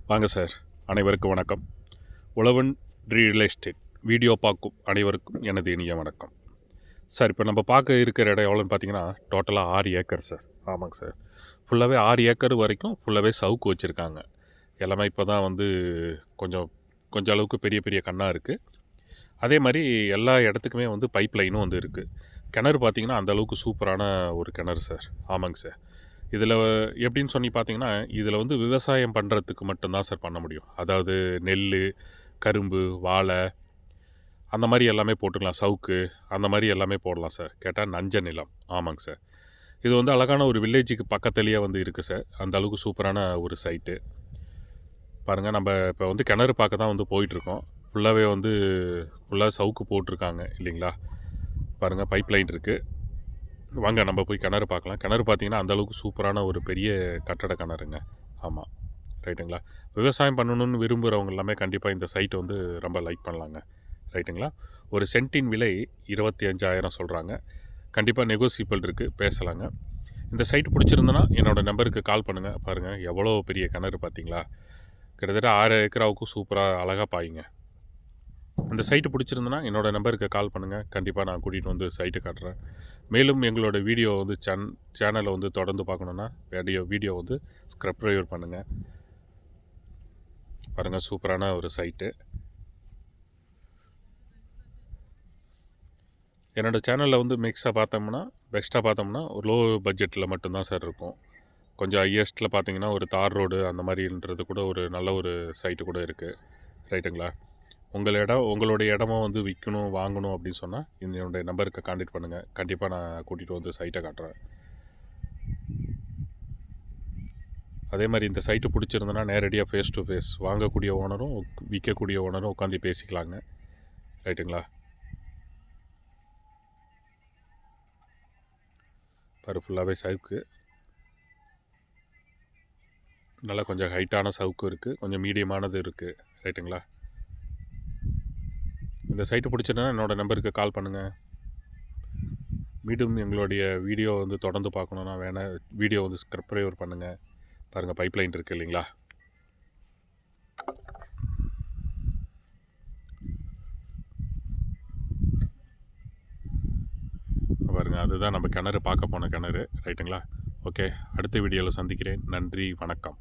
வாங்க சார். அனைவருக்கும் வணக்கம். உழவன் ரியல் எஸ்டேட் வீடியோ பார்க்கும் அனைவருக்கும் எனது இனிய வணக்கம். சார், இப்போ நம்ம பார்க்க இருக்கிற இடம் எவ்வளோன்னு பார்த்தீங்கன்னா, டோட்டலாக 6 ஏக்கர் சார். ஆமாங்க சார். ஃபுல்லாகவே 6 ஏக்கர் வரைக்கும் ஃபுல்லாகவே சவுக்கு வச்சுருக்காங்க. எல்லாமே இப்போ தான் வந்து கொஞ்சம் கொஞ்சம் அளவுக்கு பெரிய பெரிய கண்ணாக இருக்குது. அதே மாதிரி எல்லா இடத்துக்குமே வந்து பைப் லைனும் வந்து இருக்குது. கிணறு பார்த்தீங்கன்னா அந்த அளவுக்கு சூப்பரான ஒரு கிணறு சார். ஆமாங்க சார். இதில் எப்படின்னு சொல்லி பார்த்தீங்கன்னா, இதில் வந்து விவசாயம் பண்ணுறதுக்கு மட்டும்தான் சார் பண்ண முடியும். அதாவது நெல், கரும்பு, வாழை அந்த மாதிரி எல்லாமே போட்டுக்கலாம். சவுக்கு அந்த மாதிரி எல்லாமே போடலாம் சார். கேட்டால் நஞ்ச நிலம். ஆமாங்க சார். இது வந்து அழகான ஒரு வில்லேஜுக்கு பக்கத்துலேயே வந்து இருக்குது சார். அந்த அளவுக்கு சூப்பரான ஒரு சைட்டு. பாருங்கள், நம்ம இப்போ வந்து கிணறு பார்க்க தான் வந்து போயிட்டுருக்கோம். ஃபுல்லாகவே வந்து ஃபுல்லாக சவுக்கு போட்டிருக்காங்க இல்லைங்களா? பாருங்கள், பைப் லைன் இருக்குது. வாங்க நம்ம போய் கிணறு பார்க்கலாம். கிணறு பார்த்தீங்கன்னா அந்தளவுக்கு சூப்பரான ஒரு பெரிய கட்டட கிணறுங்க. ஆமாம், ரைட்டுங்களா? விவசாயம் பண்ணணும்னு விரும்புகிறவங்க எல்லாமே கண்டிப்பாக இந்த சைட்டை வந்து ரொம்ப லைக் பண்ணலாங்க. ரைட்டுங்களா? ஒரு சென்ட்டின் விலை 25,000 சொல்கிறாங்க. கண்டிப்பாக நெகோசியபிள் இருக்குது, பேசலாங்க. இந்த சைட்டு பிடிச்சிருந்தனா என்னோடய நம்பருக்கு கால் பண்ணுங்கள். பாருங்கள் எவ்வளோ பெரிய கிணறு பார்த்தீங்களா? கிட்டத்தட்ட 6 ஏக்கராவுக்கும் சூப்பராக அழகாக பாயுங்க. இந்த சைட்டு பிடிச்சிருந்தனா என்னோடய நம்பருக்கு கால் பண்ணுங்கள். கண்டிப்பாக நான் கூட்டிகிட்டு வந்து சைட்டு காட்டுறேன். மேலும் எங்களோட வீடியோ வந்து சேனலை வந்து தொடர்ந்து பார்க்கணுன்னா வீடியோ வந்து சப்ஸ்கிரைப் பண்ணுங்கள். பாருங்கள், சூப்பரான ஒரு சைட்டு. என்னோடய சேனலில் வந்து பெஸ்ட்டாக பார்த்தோம்னா ஒரு லோ பட்ஜெட்டில் மட்டும்தான் சார் இருக்கும். கொஞ்சம் ஹையஸ்ட்டில் பார்த்தீங்கன்னா ஒரு தார் ரோடு அந்த மாதிரின்றது கூட ஒரு நல்ல ஒரு சைட்டு கூட இருக்குது. ரைட்டுங்களா? உங்களுடைய இடமும் வந்து விற்கணும், வாங்கணும் அப்படின்னு சொன்னால் என்னுடைய நம்பருக்கு கான்டாக்ட் பண்ணுங்கள். கண்டிப்பாக நான் கூட்டிகிட்டு வந்து சைட்டை காட்டுறேன். அதே மாதிரி இந்த சைட்டு பிடிச்சிருந்தனா நேரடியாக ஃபேஸ் டு ஃபேஸ் வாங்கக்கூடிய ஓனரும் விற்கக்கூடிய ஓனரும் உட்காந்து பேசிக்கலாங்க. ரைட்டுங்களா? பாரு, ஃபுல்லாகவே சவுக்கு. நல்லா கொஞ்சம் ஹைட்டான சவுக்கு இருக்குது, கொஞ்சம் மீடியமானது இருக்குது. ரைட்டுங்களா? இந்த சைட்டு பிடிச்சிருந்தா என்னோடய நம்பருக்கு கால் பண்ணுங்கள். மீண்டும் எங்களுடைய வீடியோ வந்து தொடர்ந்து பார்க்கணுன்னா வீடியோ வந்து சப்ஸ்கிரைப் பண்ணுங்கள். பாருங்கள், பைப் லைன் இருக்குது இல்லைங்களா? பாருங்கள், அதுதான் நம்ம கிணறு பார்க்க போன கிணறு. ரைட்டுங்களா? ஓகே, அடுத்த வீடியோவில் சந்திக்கிறேன். நன்றி, வணக்கம்.